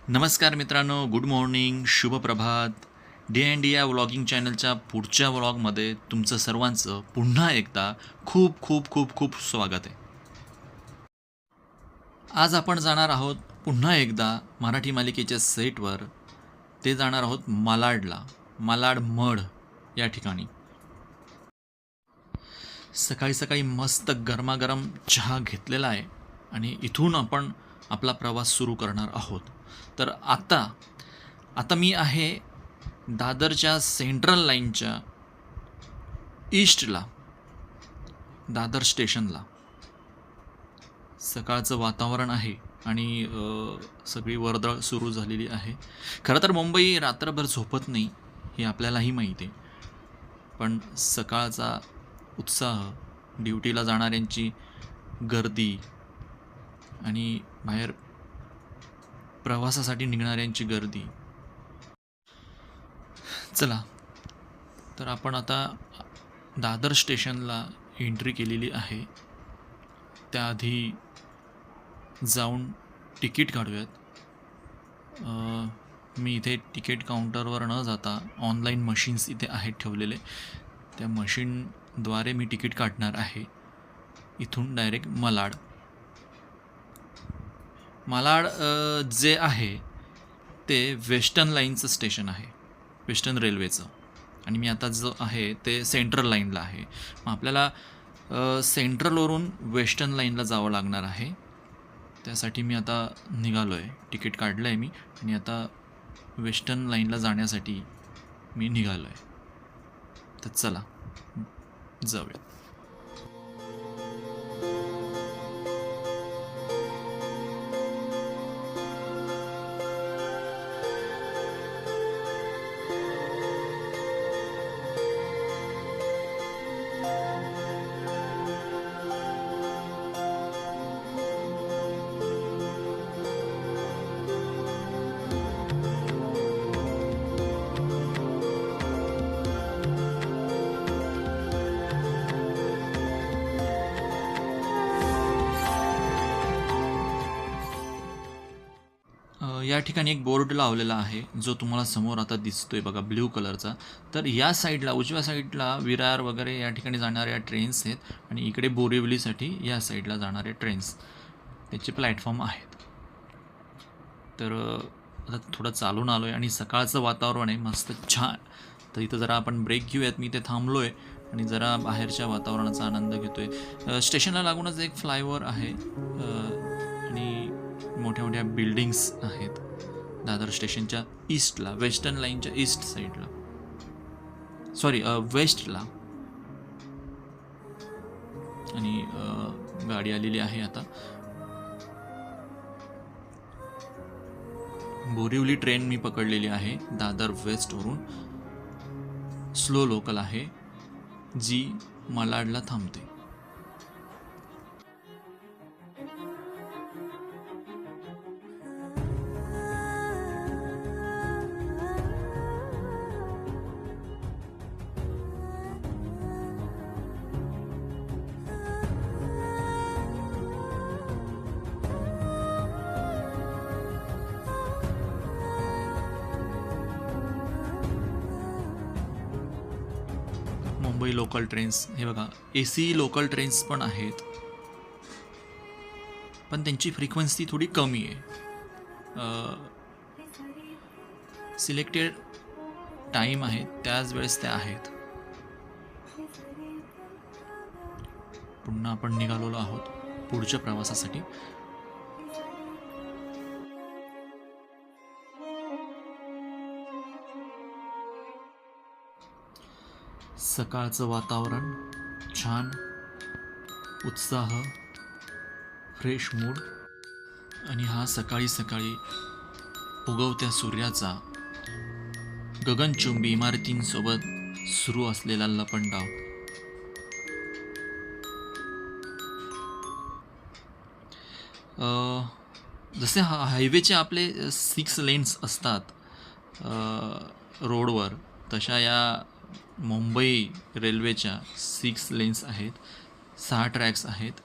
नमस्कार मित्रांनो, good morning, शुभ प्रभात. डे अँड डी या व्लॉगिंग चॅनलच्या पुढच्या व्लॉगमध्ये तुमचं सर्वांचं पुन्हा एकदा खूप खूप खूप खूप स्वागत आहे. आज आपण जाणार आहोत पुन्हा एकदा मराठी मालिकेच्या सेटवर. ते जाणार आहोत मालाडला, मालाड मढ या ठिकाणी. सकाळी सकाळी मस्त गरमागरम चहा घेतलेला आहे आणि इथून आपण आपला प्रवास सुरू करणार आहोत. तर आता आता मी आहे दादरच्या सेंट्रल लाईनच्या ईस्टला, दादर स्टेशनला. सकाळचं वातावरण आहे आणि सगळी वर्दळ सुरू झालेली आहे. खरं तर मुंबई रात्रभर झोपत नाही हे आपल्यालाही माहिती आहे, पण सकाळचा उत्साह, ड्युटीला जाणाऱ्यांची गर्दी आणि बाहेर प्रवासासाठी निघणाऱ्यांची गर्दी. चला, तर आपण आता दादर स्टेशनला एंट्री केलेली आहे. त्याआधी जाऊन तिकीट काढूयात. मी इथे तिकीट काउंटरवर न जाता ऑनलाईन मशीन्स इथे आहेत ठेवलेले. त्या मशीनद्वारे मी तिकीट काढणार आहे. इथून डायरेक्ट मालाड जे आहे ते वेस्टर्न लाईनचं स्टेशन आहे, वेस्टर्न रेल्वेचं. आणि मी आता जो आहे ते सेंट्रल लाईनला आहे. मग आपल्याला सेंट्रलवरून वेस्टर्न लाईनला जावं लागणार आहे. त्यासाठी मी आता निघालो आहे, तिकीट काढलं आहे मी आणि आता वेस्टर्न लाईनला जाण्यासाठी मी निघालो आहे. तर चला जाऊया. या ठिकाणी एक बोर्ड लावलेला आहे जो तुम्हाला समोर आता दिसतोय बघा, ब्ल्यू कलरचा. तर या साईडला, उजव्या साईडला विरार वगैरे या ठिकाणी जाणाऱ्या ट्रेन्स आहेत आणि इकडे बोरिवलीसाठी या साईडला जाणारे ट्रेन्स, त्याचे प्लॅटफॉर्म आहेत. तर आता थोडं चालून आलो आहे आणि सकाळचं वातावरण आहे मस्त छान. तर इथं जरा आपण ब्रेक घेऊयात. मी इथे थांबलो आहे आणि जरा बाहेरच्या वातावरणाचा आनंद घेतो आहे. स्टेशनला लागूनच एक फ्लायओव्हर आहे आणि मोठ्या मोठ्या बिल्डिंग्स आहेत दादर स्टेशनच्या ईस्टला, वेस्टर्न लाईनच्या ईस्ट साईडला, सॉरी वेस्टला. आणि गाडी आलेली आहे आता. बोरिवली ट्रेन मी पकडलेली आहे दादर वेस्टवरून. स्लो लोकल आहे जी मालाडला थांबते. मुंबई लोकल ट्रेन्स, हे बघा, AC लोकल ट्रेन्स पण आहेत, पण त्यांची फ्रिक्वेन्सी थोडी कमी आहे. सिलेक्टेड टाईम आहे त्याच वेळेस त्या आहेत. पुन्हा आपण निघालेलो आहोत पुढच्या प्रवासासाठी. सकाळचं वातावरण छान, उत्साह, फ्रेश मूड आणि हा सकाळी सकाळी उगवत्या सूर्याचा गगनचुंबी इमारतींसोबत सुरू असलेला लपंडाव. जसे हायवेचे आपले 6 लेन्स असतात रोडवर, तशा या मुंबई रेल्वेच्या 6 लेन्स आहेत, 6 ट्रॅक्स आहेत.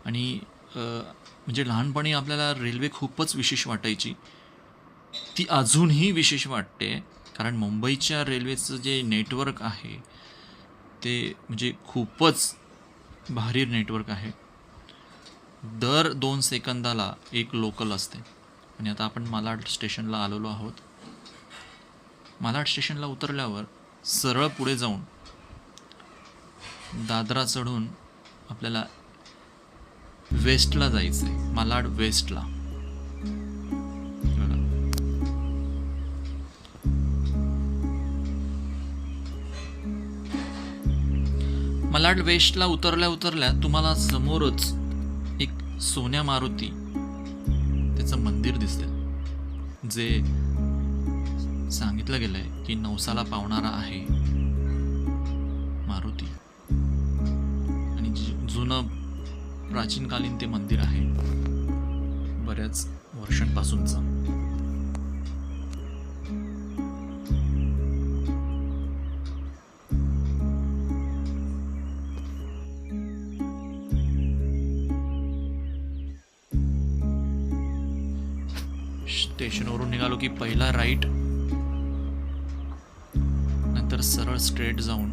आणि म्हणजे लहानपणी आपल्याला रेल्वे खूपच विशेष वाटायची. ती अजूनही विशेष वाटते, कारण मुंबईच्या रेल्वेचं जे नेटवर्क आहे ते म्हणजे खूपच भारी नेटवर्क आहे. दर 2 सेकंदाला एक लोकल असते. आणि आता आपण मालाड स्टेशनला आलेलो आहोत. मालाड स्टेशनला उतरल्यावर सरळ पुढे जाऊन दादरा चढून आपल्याला वेस्टला जायचं आहे, मालाड वेस्टला. बघा, मालाड वेस्टला उतरल्या तुम्हाला समोरच एक सोन्या मारुती त्याचं मंदिर दिसते, जे सांगितलं गेलंय की नवसाला पावणारा आहे मारुती. आणि जुनं प्राचीनकालीन ते मंदिर आहे, बऱ्याच वर्षांपासूनचं. स्टेशनवरून निघालो की पहिला राईट, नंतर सरळ स्ट्रेट जाऊन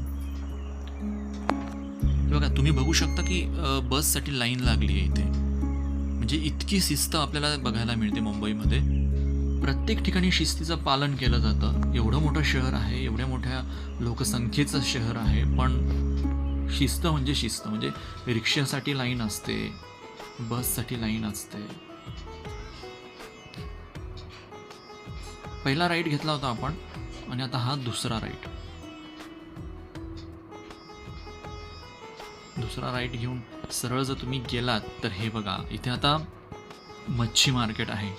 हे बघा, तुम्ही बघू शकता की बससाठी लाईन लागली आहे इथे. म्हणजे इतकी शिस्त आपल्याला बघायला मिळते मुंबईमध्ये. प्रत्येक ठिकाणी शिस्तीचं पालन केलं जातं. एवढं मोठं शहर आहे, एवढ्या मोठ्या लोकसंख्येचं शहर आहे, पण शिस्त म्हणजे शिस्त. म्हणजे रिक्षासाठी लाईन असते, बससाठी लाईन असते. पहिला राईट घेतला होता आपण, आणि आता हा दुसरा राईट. दुसरा राईट घेऊन सरळ जर तुम्ही गेलात तर हे बघा, इथे आता मच्छी मार्केट आहे.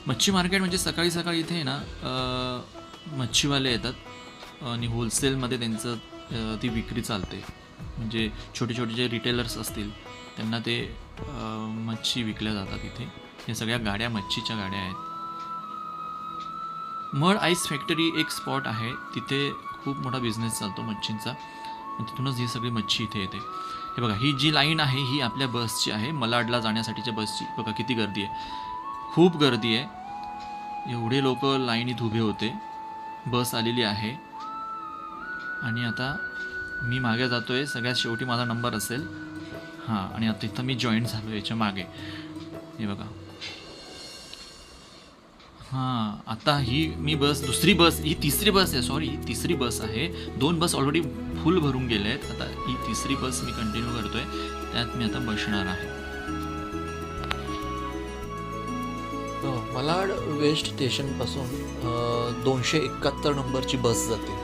मच्छी मार्केट म्हणजे सकाळी सकाळी इथे ना मच्छीवाले येतात आणि होलसेलमध्ये त्यांचं ती विक्री चालते. म्हणजे छोटे छोटे जे रिटेलर्स असतील त्यांना ते मच्छी विकल्या जातात इथे. हे सगळ्या गाड्या मच्छीच्या गाड्या आहेत. मड आईस फॅक्टरी एक स्पॉट आहे, तिथे खूप मोठा बिझनेस चालतो मच्छींचा, आणि तिथूनच ही सगळी मच्छी इथे येते. हे बघा, ही जी लाईन आहे ही आपल्या बसची आहे, मलाडला जाण्यासाठीच्या बसची. बघा किती गर्दी आहे, खूप गर्दी आहे. एवढे लोक लाईनीत उभे होते. बस आलेली आहे आणि आता मी मागे जातोय. सगळ्यात शेवटी माझा नंबर असेल. हां, आणि आता इथं मी जॉईन झालो याच्या मागे. हे बघा, हां, आता ही मी दुसरी बस, ही तिसरी बस आहे, सॉरी, ही तिसरी बस आहे. 2 बस ऑलरेडी फुल भरून गेले आहेत. आता ही तिसरी बस मी कंटिन्यू करतोय, त्यात मी आता बसणार आहे. मालाड वेस्ट स्टेशनपासून 271 नंबरची बस जाते,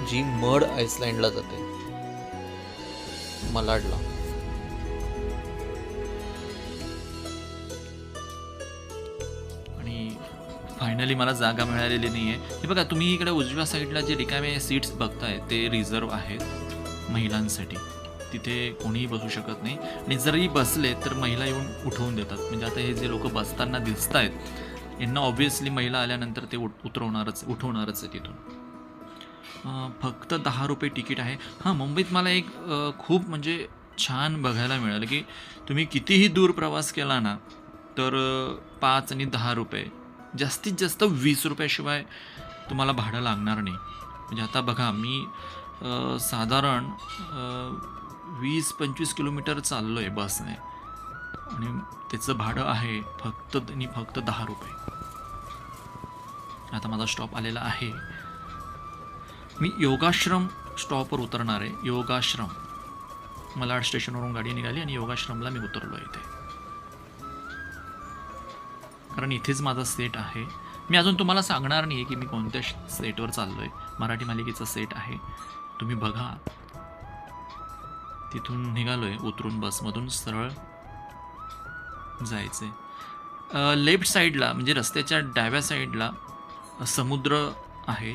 जी मड आईसलँडला जाते, मालाडला. आणि फायनली मला जागा मिळालेली नाही आहे. हे बघा, तुम्ही इकडे उजव्या साईडला जे रिकामे सीट्स बघताय ते रिझर्व आहेत महिलांसाठी. तिथे कोणीही बसू शकत नाही, आणि जरी बसले तर महिला येऊन उठवून देतात. म्हणजे आता हे जे लोक बसताना दिसत आहेत यांना ऑब्व्हियसली महिला आल्यानंतर ते उठवणारच आहे तिथून. फक्त 10 रुपये तिकीट आहे. हां, मुंबईत मला एक खूप म्हणजे छान बघायला मिळालं की तुम्ही कितीही दूर प्रवास केला ना तर 5 आणि 10 रुपये, जास्तीत जास्त 20 रुपयाशिवाय तुम्हाला भाडं लागणार नाही. म्हणजे आता बघा, मी साधारण 20-25 किलोमीटर चाललो आहे बसने, आणि त्याचं भाडं आहे फक्त 10 रुपये. आता माझा स्टॉप आलेला आहे. मी योगाश्रम स्टॉपवर उतरणार आहे. योगाश्रम, मलाड स्टेशनवरून गाडी निघाली आणि योगाश्रमला मी उतरलो आहे इथे, कारण इथेच माझा सेट आहे. मी अजून तुम्हाला सांगणार नाही की मी कोणत्या सेटवर चाललो आहे. मराठी मालिकेचा सेट आहे, तुम्ही बघा. तिथून निघालो आहे, उतरून बसमधून सरळ जायचं आहे. लेफ्ट साईडला म्हणजे रस्त्याच्या डाव्या साईडला समुद्र आहे,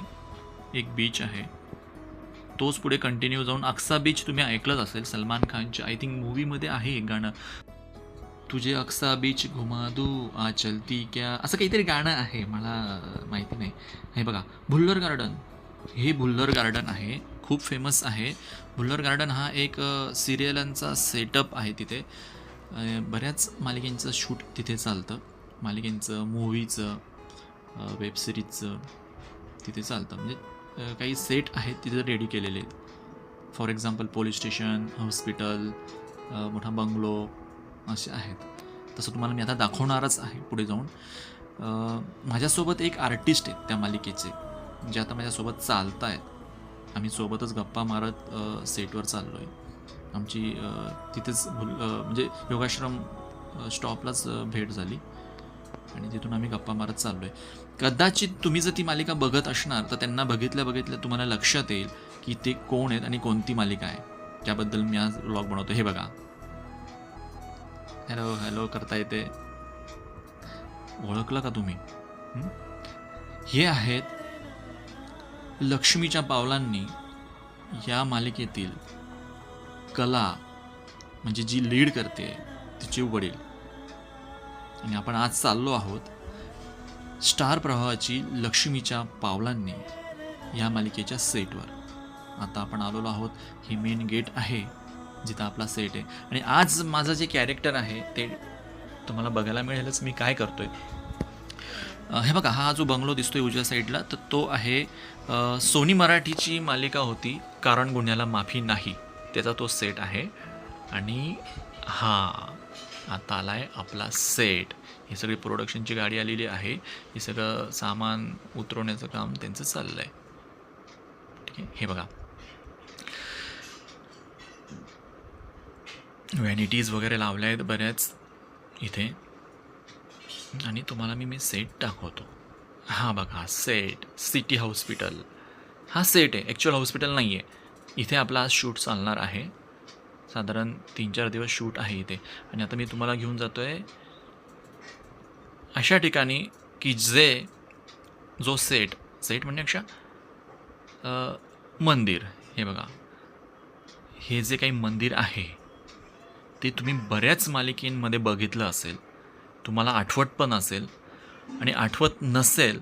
एक बीच आहे. तोच पुढे कंटिन्यू जाऊन अक्सा बीच तुम्ही ऐकलंच असेल, सलमान खानच्या आय थिंक मूवीमध्ये आहे एक गाणं, तुझे अक्सा बीच घुमा दू आ चलती क्या, असं काहीतरी गाणं आहे, मला माहिती नाही. हे बघा, भुल्लर गार्डन, हे भुल्लर गार्डन आहे, खूप फेमस आहे. भुल्लर गार्डन हा एक सिरियलांचा सेटअप आहे. तिथे बऱ्याच मालिकेंचं शूट तिथे चालतं, मालिकेंचं, मूवीचं. वेब सिरीजचं तिथे चालतं. म्हणजे काही सेट आहेत तिथे रेडी केलेले आहेत. For example police station, hospital, मोठा बंगलो असे आहेत. तसं तुम्हाला मी आता दाखवणारच आहे पुढे जाऊन. माझ्यासोबत एक आर्टिस्ट आहेत त्या मालिकेचे, जे आता माझ्यासोबत चालत आहेत. आम्ही सोबतच गप्पा मारत सेटवर चाललो आहे. आमची तिथेच म्हणजे योगाश्रम स्टॉपलाच भेट झाली आणि तिथून आम्ही गप्पा मारत चाललो आहे. कदाचित तुम्ही जर ती मालिका बघत असणार तर त्यांना बघितल्या तुम्हाला लक्षात येईल की ते कोण आहेत आणि कोणती मालिका आहे. त्याबद्दल मी आज व्लॉग बनवतो. हे बघा, हॅलो हॅलो करता येते. ओळखलं का तुम्ही? हे आहेत लक्ष्मीच्या पावलांनी या मालिकेतील कला, म्हणजे जी लीड करते तिचे वडील. आणि आपण आज चाललो आहोत स्टार प्रवाहाची लक्ष्मीच्या पावलांनी या मालिकेच्या सेटवर. आता आपण आलेलो आहोत, ही मेन गेट आहे जिथं आपला सेट आहे. आणि आज माझं जे कॅरेक्टर आहे ते तुम्हाला बघायला मिळेलच मी काय करतोय. हे बघा, हा जो बंगलो दिसतोय उजव्या साईडला, तर तो आहे सोनी मराठीची मालिका होती कारण गुन्ह्याला माफी नाही, त्याचा तो सेट आहे. आणि हा आता आला आहे आपला सेट. ही सगळी प्रोडक्शनची गाडी आलेली आहे. हे सगळं सामान उतरवण्याचं काम त्यांचं चाललं आहे. ठीक आहे, हे बघा, व्हॅनिटीज वगैरे लावल्या आहेत बऱ्याच इथे. आणि तुम्हाला मी सेट दाखवतो. हा बघा सेट, सिटी हॉस्पिटल हा सेट आहे. ॲक्च्युअल हॉस्पिटल नाही आहे. इथे आपला आज शूट चालणार आहे. साधारण 3-4 दिवस शूट आहे इथे. आणि आता मी तुम्हाला घेऊन जातो आहे अशा ठिकाणी की जो सेट म्हणजे मंदिर. हे बघा, हे जे काही मंदिर आहे ते तुम्ही बऱ्याच मालिकेंमध्ये बघितलं असेल, तुम्हाला आठवत पण असेल. आणि आठवत नसेल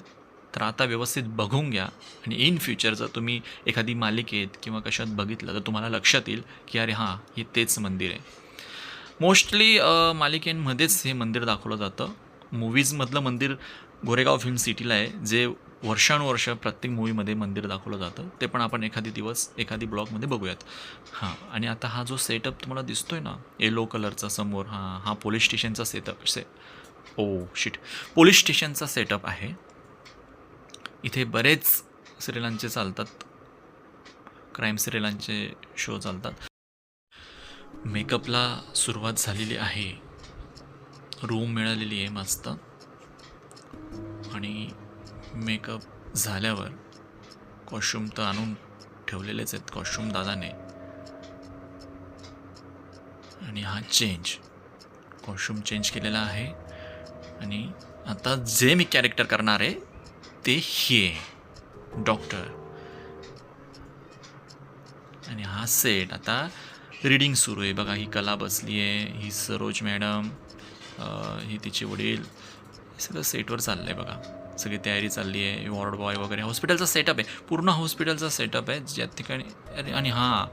तर आता व्यवस्थित बघून घ्या. आणि इन फ्युचर जर तुम्ही एखादी मालिकेत किंवा कशात बघितलं तर तुम्हाला लक्षात येईल की अरे हां, हे तेच मंदिर आहे. मोस्टली मालिकेंमध्येच हे मंदिर दाखवलं जातं. मूवीजमधलं मंदिर गोरेगाव फिल्म सिटीला आहे, जे वर्षानुवर्ष प्रत्येक मूवीमध्ये मंदिर दाखवलं जातं. ते पण आपण एखादी ब्लॉगमध्ये बघूयात. हां, आणि आता हा जो सेटअप तुम्हाला दिसतोय ना येलो कलरचा समोर, हा पोलीस स्टेशनचा पोलीस स्टेशनचा सेटअप आहे. इथे बरेच सिरियलांचे चालतात, क्राईम सिरियलांचे शो चालतात. मेकअपला सुरुवात झालेली आहे. रूम मिळालेली आहे मस्त. आणि मेकअप झाल्यावर कॉस्ट्यूम तर आणून ठेवलेलेच आहेत कॉस्ट्यूम दादाने. आणि हा कॉस्ट्यूम चेंज केलेला आहे. आणि आता जे मी कॅरेक्टर करणार आहे ते हे डॉक्टर. आणि हा सेट आता रीडिंग सुरू आहे. बघा, ही कला बसली आहे, ही सरोज मॅडम, ही तिचे वडील, हे सगळं सेटवर चाललं आहे. बघा, सगळी तयारी चालली आहे. वॉर्ड बॉय वगैरे, हॉस्पिटलचा सेटअप आहे, पूर्ण हॉस्पिटलचा सेटअप आहे ज्या ठिकाणी. आणि हां,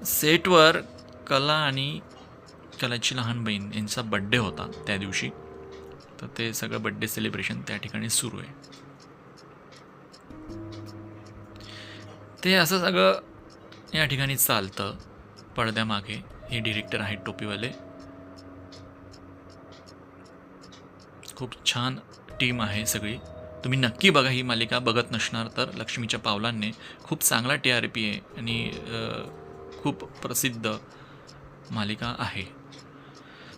सेटवर कलाची लहान बहीण यांचा बड्डे होता त्या दिवशी, तर ते सगळं बड्डे सेलिब्रेशन त्या ठिकाणी सुरू आहे. ते असं सगळं या ठिकाणी चालतं पडद्यामागे. हे डिरेक्टर आहेत टोपीवाले. खूप छान टीम आहे सगळी. तुम्ही नक्की बघा ही मालिका. बघत नसणार तर लक्ष्मीच्या पावलांनी खूप चांगला TRP आहे आणि खूप प्रसिद्ध मालिका आहे.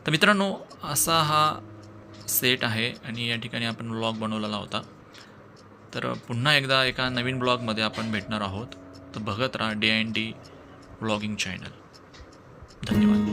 तर मित्रांनो, असा हा सेट आहे आणि या ठिकाणी आपण व्लॉग बनवलेला होता. तर पुन्हा एकदा एका नवीन ब्लॉगमध्ये आपण भेटणार आहोत. तर बघत राहा DND व्लॉगिंग चॅनल. धन्यवाद.